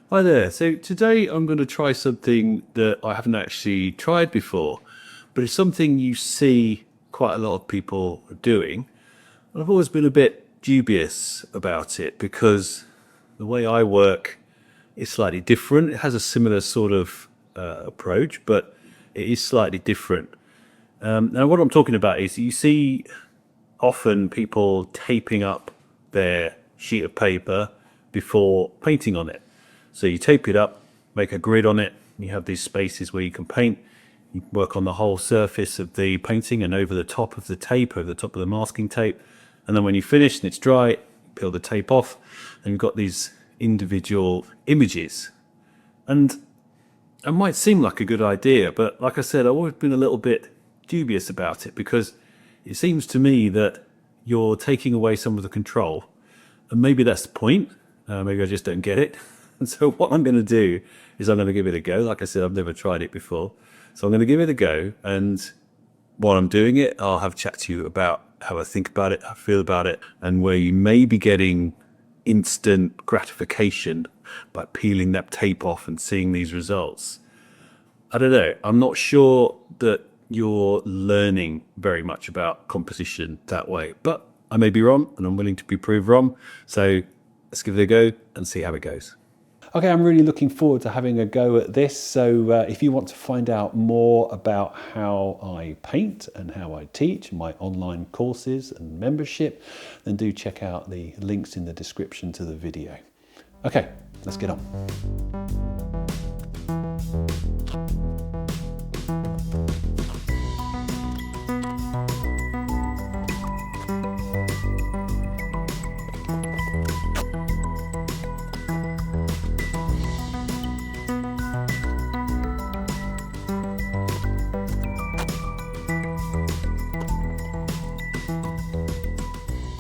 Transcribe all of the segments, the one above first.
Hi there. So today I'm going to try something that I haven't actually tried before, but it's something you see quite a lot of people doing. And I've always been a bit dubious about it because the way I work is slightly different. It has a similar sort of approach, but it is slightly different. Now, what I'm talking about is you see often people taping up their sheet of paper before painting on it. So you tape it up, make a grid on it, you have these spaces where you can paint, you work on the whole surface of the painting and over the top of the tape, over the top of the masking tape. And then when you finish and it's dry, peel the tape off, and you've got these individual images. And it might seem like a good idea, but like I said, I've always been a little bit dubious about it because it seems to me that you're taking away some of the control. And maybe that's the point. Maybe I just don't get it. And so what I'm going to do is I'm going to give it a go. Like I said, I've never tried it before. So I'm going to give it a go. And while I'm doing it, I'll have a chat to you about how I think about it, how I feel about it, and where you may be getting instant gratification by peeling that tape off and seeing these results. I don't know. I'm not sure that you're learning very much about composition that way, but I may be wrong and I'm willing to be proved wrong. So let's give it a go and see how it goes. Okay, I'm really looking forward to having a go at this. So if you want to find out more about how I paint and how I teach, my online courses and membership, then do check out the links in the description to the video. Okay, let's get on.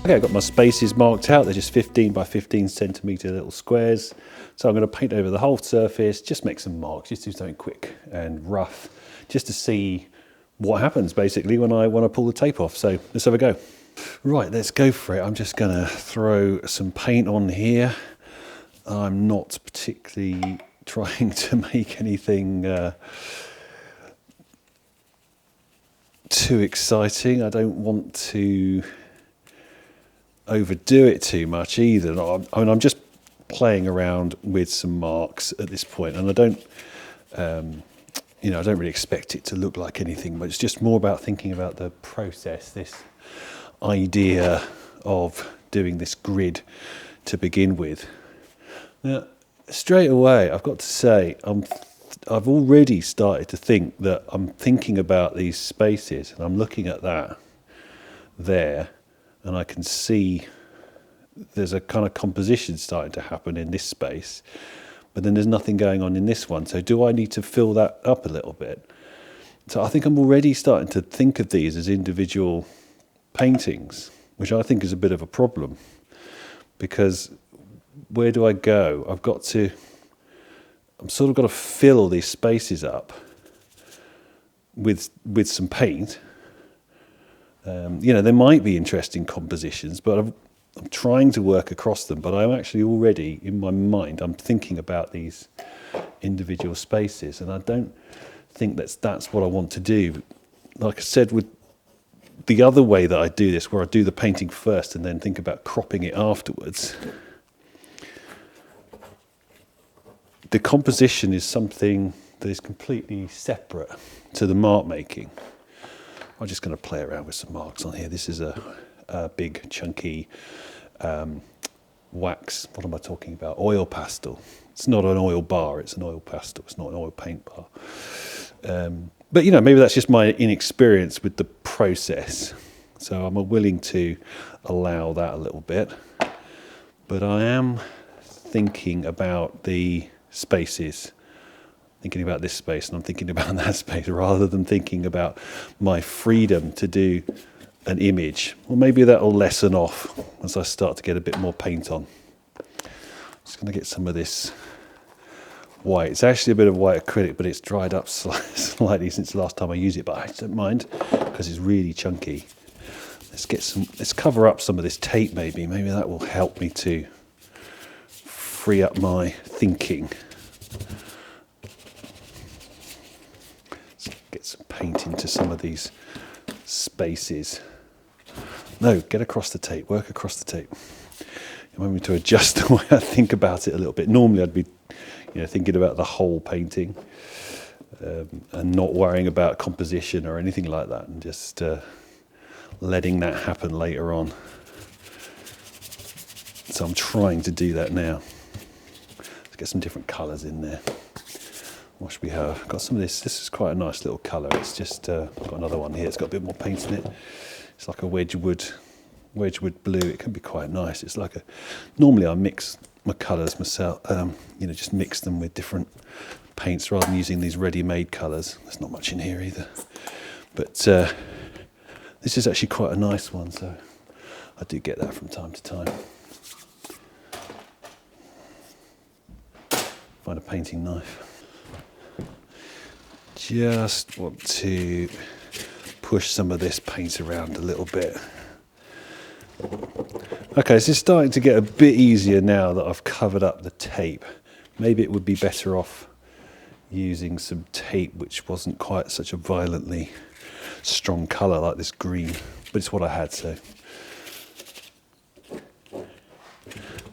Okay, I've got my spaces marked out. They're just 15 by 15 centimetre little squares. So I'm going to paint over the whole surface, just make some marks, just do something quick and rough, just to see what happens basically when I pull the tape off. So let's have a go. Right, let's go for it. I'm just going to throw some paint on here. I'm not particularly trying to make anything too exciting. I don't want to overdo it too much either. I mean, I'm just playing around with some marks at this point, and I don't really expect it to look like anything, but it's just more about thinking about the process, this idea of doing this grid to begin with. Now, straight away, I've got to say, I've already started to think that I'm thinking about these spaces, and I'm looking at that there, and I can see there's a kind of composition starting to happen in this space, but then there's nothing going on in this one. So do I need to fill that up a little bit? So I think I'm already starting to think of these as individual paintings, which I think is a bit of a problem, because where do I go? I'm sort of got to fill these spaces up with some paint. There might be interesting compositions, but I'm trying to work across them. But I'm actually already, in my mind, I'm thinking about these individual spaces, and I don't think that's what I want to do. Like I said, with the other way that I do this, where I do the painting first and then think about cropping it afterwards, the composition is something that is completely separate to the mark making. I'm just going to play around with some marks on here. This is a big chunky wax, what am I talking about? Oil pastel. It's not an oil bar, it's an oil pastel. It's not an oil paint bar. But maybe that's just my inexperience with the process. So I'm willing to allow that a little bit. But I am thinking about the spaces, thinking about this space, and I'm thinking about that space, rather than thinking about my freedom to do an image. Well, maybe that'll lessen off as I start to get a bit more paint on. Just going to get some of this white. It's actually a bit of white acrylic, but it's dried up slightly since the last time I used it, but I don't mind because it's really chunky. Let's cover up some of this tape maybe. Maybe that will help me to free up my thinking. Let's get some paint into some of these spaces. No, get across the tape, work across the tape. You want me to adjust the way I think about it a little bit. Normally I'd be thinking about the whole painting and not worrying about composition or anything like that, and just letting that happen later on. So I'm trying to do that now. Let's get some different colours in there. What should we have? Got some of this. This is quite a nice little colour. It's just, I've got another one here. It's got a bit more paint in it. It's like a Wedgwood blue. It can be quite nice. It's like normally I mix my colours myself, just mix them with different paints rather than using these ready-made colours. There's not much in here either. But this is actually quite a nice one, so I do get that from time to time. Find a painting knife. Just want to push some of this paint around a little bit. Okay, so it's starting to get a bit easier now that I've covered up the tape. Maybe it would be better off using some tape which wasn't quite such a violently strong colour like this green, but it's what I had, so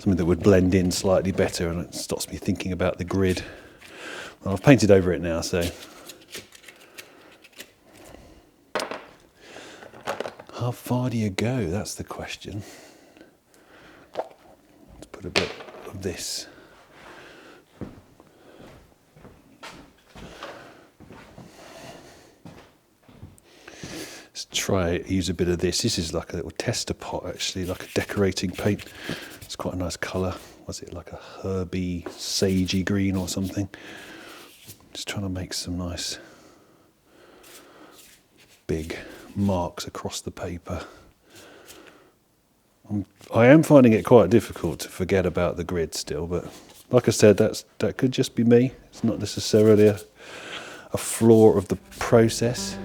something that would blend in slightly better and it stops me thinking about the grid. Well, I've painted over it now, so how far do you go? That's the question. Let's put a bit of this. Let's try use a bit of this. This is like a little tester pot, actually, like a decorating paint. It's quite a nice colour. Was it like a herby, sagey green or something? Just trying to make some nice big marks across the paper. I am finding it quite difficult to forget about the grid still, but like I said, that could just be me. It's not necessarily a flaw of the process.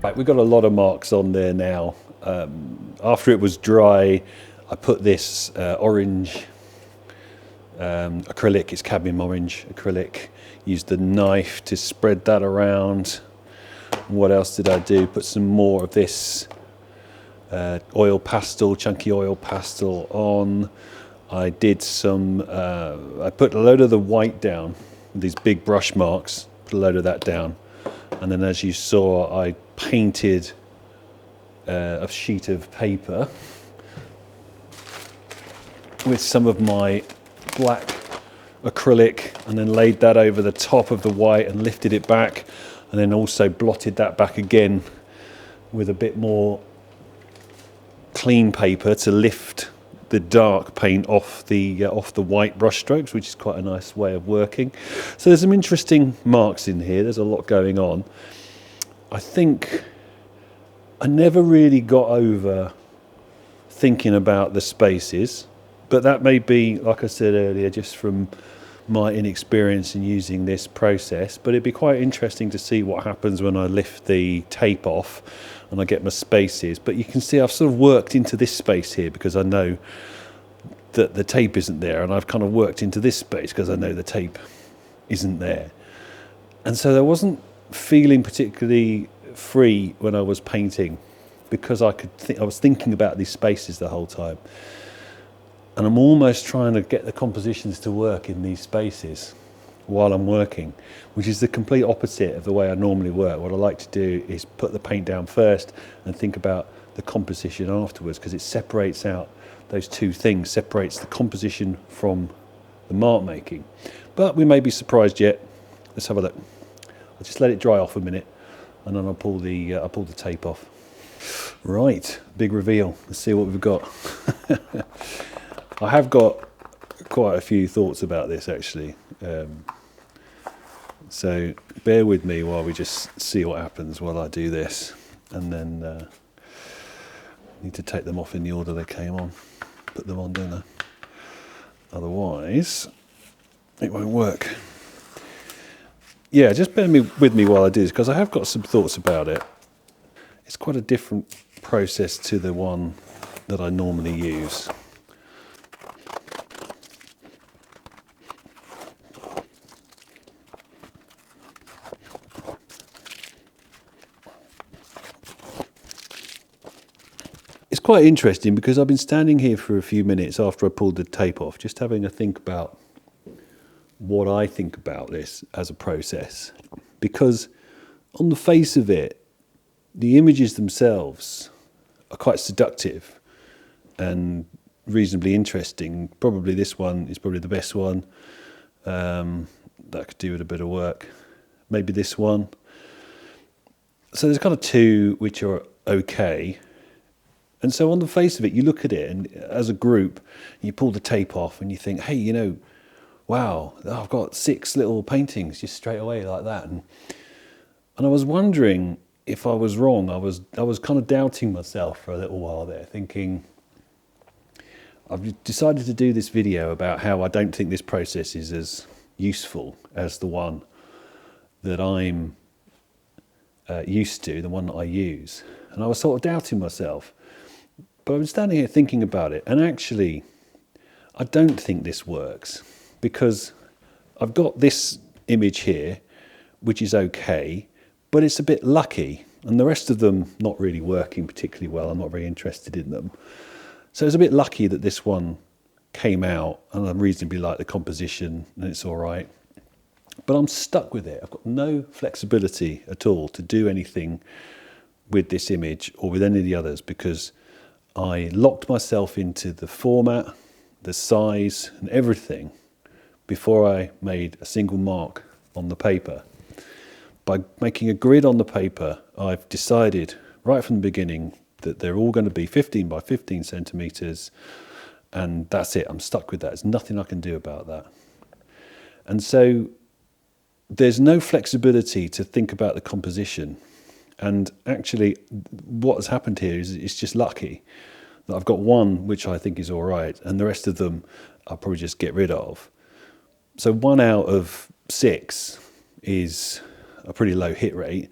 Right, we've got a lot of marks on there now. After it was dry, I put this orange acrylic, it's cadmium orange acrylic, used the knife to spread that around. What else did I do? Put some more of this oil pastel, chunky oil pastel on. I did some, I put a load of the white down, these big brush marks, put a load of that down. And then as you saw, I painted a sheet of paper with some of my black acrylic and then laid that over the top of the white and lifted it back, and then also blotted that back again with a bit more clean paper to lift the dark paint off the white brush strokes, which is quite a nice way of working. So there's some interesting marks in here. There's a lot going on. I think I never really got over thinking about the spaces, but that may be, like I said earlier, just from my inexperience in using this process. But it'd be quite interesting to see what happens when I lift the tape off and I get my spaces. But you can see I've sort of worked into this space here because I know that the tape isn't there, and I've kind of worked into this space because I know the tape isn't there. And so there wasn't feeling particularly free when I was painting, because I was thinking about these spaces the whole time, and I'm almost trying to get the compositions to work in these spaces while I'm working, which is the complete opposite of the way I normally work. What I like to do is put the paint down first and think about the composition afterwards, because it separates out those two things, separates the composition from the mark making. But we may be surprised yet. Let's have a look. I'll just let it dry off a minute, and then I'll pull the tape off. Right, big reveal. Let's see what we've got. I have got quite a few thoughts about this actually. So bear with me while we just see what happens while I do this, and then need to take them off in the order they came on. Put them on, don't I? Otherwise, it won't work. Yeah, just bear with me while I do this, because I have got some thoughts about it. It's quite a different process to the one that I normally use. It's quite interesting because I've been standing here for a few minutes after I pulled the tape off, just having a think about what I think about this as a process. Because on the face of it, the images themselves are quite seductive and reasonably interesting. Probably this one is probably the best one. That could do with a bit of work. Maybe this one. So there's kind of two which are okay. And so on the face of it, you look at it, and as a group, you pull the tape off and you think, hey, you know, wow, I've got 6 little paintings just straight away like that. And I was wondering if I was wrong. I was kind of doubting myself for a little while there, thinking, I've decided to do this video about how I don't think this process is as useful as the one that I'm used to, the one that I use. And I was sort of doubting myself. But I'm standing here thinking about it, and actually, I don't think this works, because I've got this image here, which is okay, but it's a bit lucky, and the rest of them not really working particularly well. I'm not very interested in them. So it's a bit lucky that this one came out, and I reasonably like the composition, and it's all right. But I'm stuck with it. I've got no flexibility at all to do anything with this image or with any of the others, because I locked myself into the format, the size, and everything before I made a single mark on the paper. By making a grid on the paper, I've decided right from the beginning that they're all going to be 15 by 15 centimeters, and that's it. I'm stuck with that. There's nothing I can do about that. And so there's no flexibility to think about the composition. And actually, what has happened here is it's just lucky that I've got one which I think is all right, and the rest of them I'll probably just get rid of. So 1 out of 6 is a pretty low hit rate,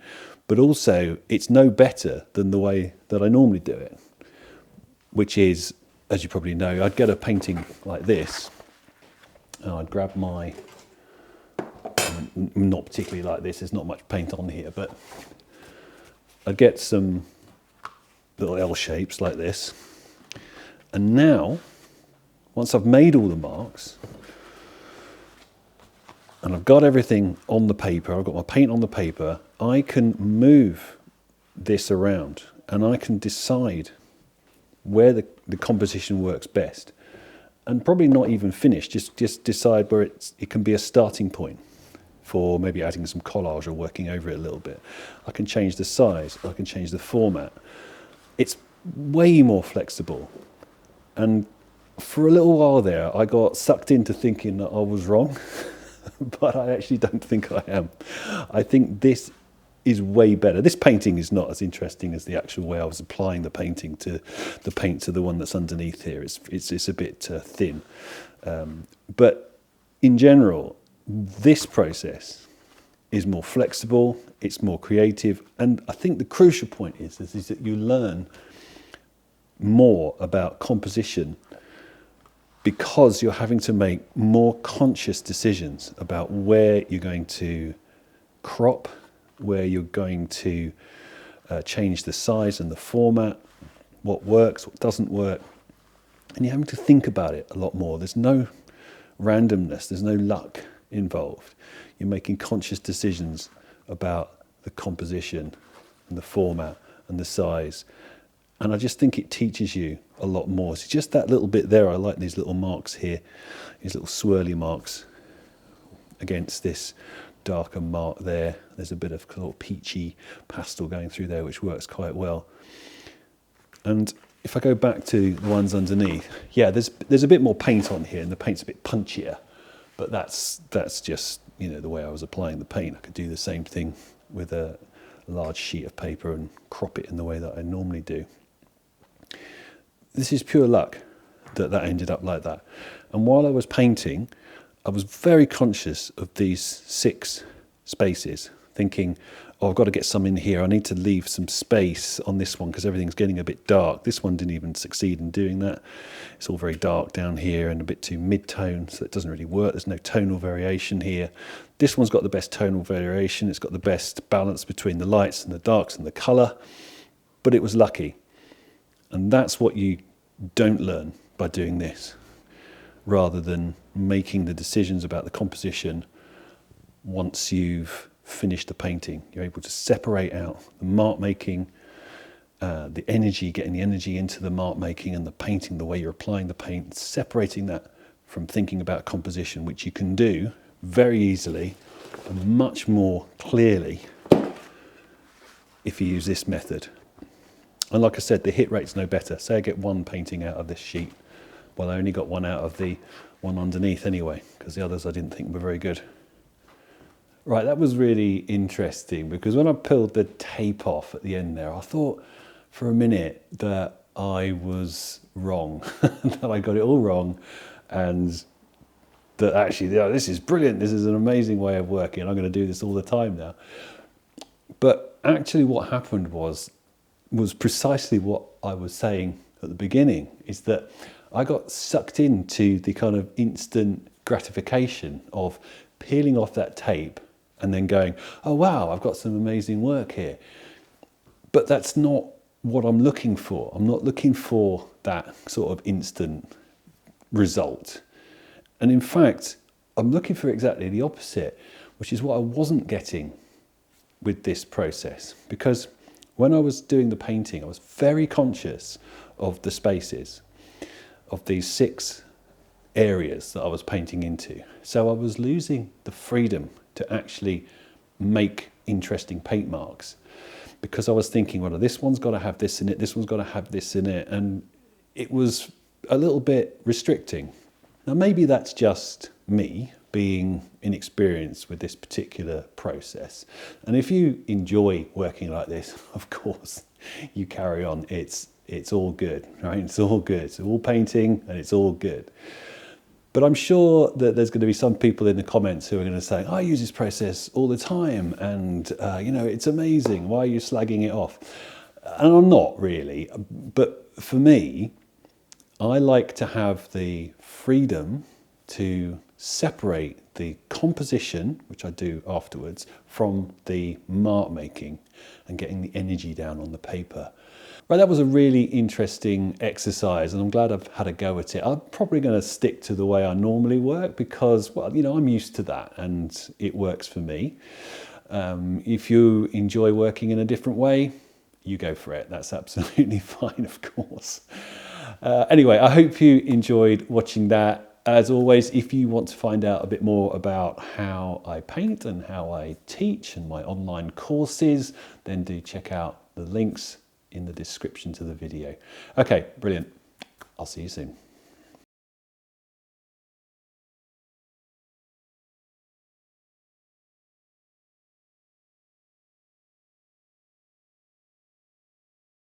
but also it's no better than the way that I normally do it, which is, as you probably know, I'd get a painting like this, and I'd grab my, not particularly like this, there's not much paint on here, but I'd get some little L shapes like this. And now, once I've made all the marks, and I've got everything on the paper, I've got my paint on the paper, I can move this around, and I can decide where the composition works best. And probably not even finish, just decide where it can be a starting point for maybe adding some collage or working over it a little bit. I can change the size, I can change the format. It's way more flexible. And for a little while there, I got sucked into thinking that I was wrong, but I actually don't think I am. I think this is way better. This painting is not as interesting as the actual way I was applying the painting to the paint to the one that's underneath here. It's a bit thin. But in general, this process is more flexible, it's more creative, and I think the crucial point is that you learn more about composition because you're having to make more conscious decisions about where you're going to crop where you're going to change the size and the format, what works, what doesn't work, and you're having to think about it a lot more. There's no randomness, there's no luck involved. You're making conscious decisions about the composition and the format and the size. And I just think it teaches you a lot more. So just that little bit there, I like these little marks here, these little swirly marks against this darker mark there. There's a bit of sort of peachy pastel going through there, which works quite well. And if I go back to the ones underneath, yeah, there's a bit more paint on here, and the paint's a bit punchier. But that's just, you know, the way I was applying the paint. I could do the same thing with a large sheet of paper and crop it in the way that I normally do. This is pure luck that ended up like that. And while I was painting, I was very conscious of these 6 spaces, thinking, oh, I've got to get some in here. I need to leave some space on this one because everything's getting a bit dark. This one didn't even succeed in doing that. It's all very dark down here and a bit too mid-tone, so it doesn't really work. There's no tonal variation here. This one's got the best tonal variation. It's got the best balance between the lights and the darks and the colour, but it was lucky. And that's what you don't learn by doing this, rather than making the decisions about the composition once you've finished the painting. You're able to separate out the mark making, the energy, getting the energy into the mark making and the painting, the way you're applying the paint, separating that from thinking about composition, which you can do very easily and much more clearly if you use this method. And like I said, the hit rate's no better. Say I get 1 painting out of this sheet. Well, I only got 1 out of the one underneath anyway, because the others I didn't think were very good. Right, that was really interesting, because when I peeled the tape off at the end there, I thought for a minute that I was wrong, that I got it all wrong, and that actually, yeah, this is brilliant, this is an amazing way of working, I'm going to do this all the time now. But actually what happened was precisely what I was saying at the beginning, is that I got sucked into the kind of instant gratification of peeling off that tape and then going, oh wow, I've got some amazing work here. But that's not what I'm looking for. I'm not looking for that sort of instant result. And in fact, I'm looking for exactly the opposite, which is what I wasn't getting with this process. Because when I was doing the painting, I was very conscious of the spaces, of these 6 areas that I was painting into. So I was losing the freedom to actually make interesting paint marks, because I was thinking, well, this one's got to have this in it, this one's got to have this in it, and it was a little bit restricting. Now maybe that's just me being inexperienced with this particular process, and if you enjoy working like this, of course you carry on. It's all good, right? It's all good. It's all painting and it's all good. But I'm sure that there's going to be some people in the comments who are going to say, I use this process all the time and, you know, it's amazing. Why are you slagging it off? And I'm not really. But for me, I like to have the freedom to separate the composition, which I do afterwards, from the mark making and getting the energy down on the paper. Right, that was a really interesting exercise, and I'm glad I've had a go at it. I'm probably going to stick to the way I normally work because, well, you know, I'm used to that and it works for me. If you enjoy working in a different way, you go for it. That's absolutely fine, of course. Anyway, I hope you enjoyed watching that. As always, if you want to find out a bit more about how I paint and how I teach and my online courses, then do check out the links in the description to the video. Okay, brilliant. I'll see you soon.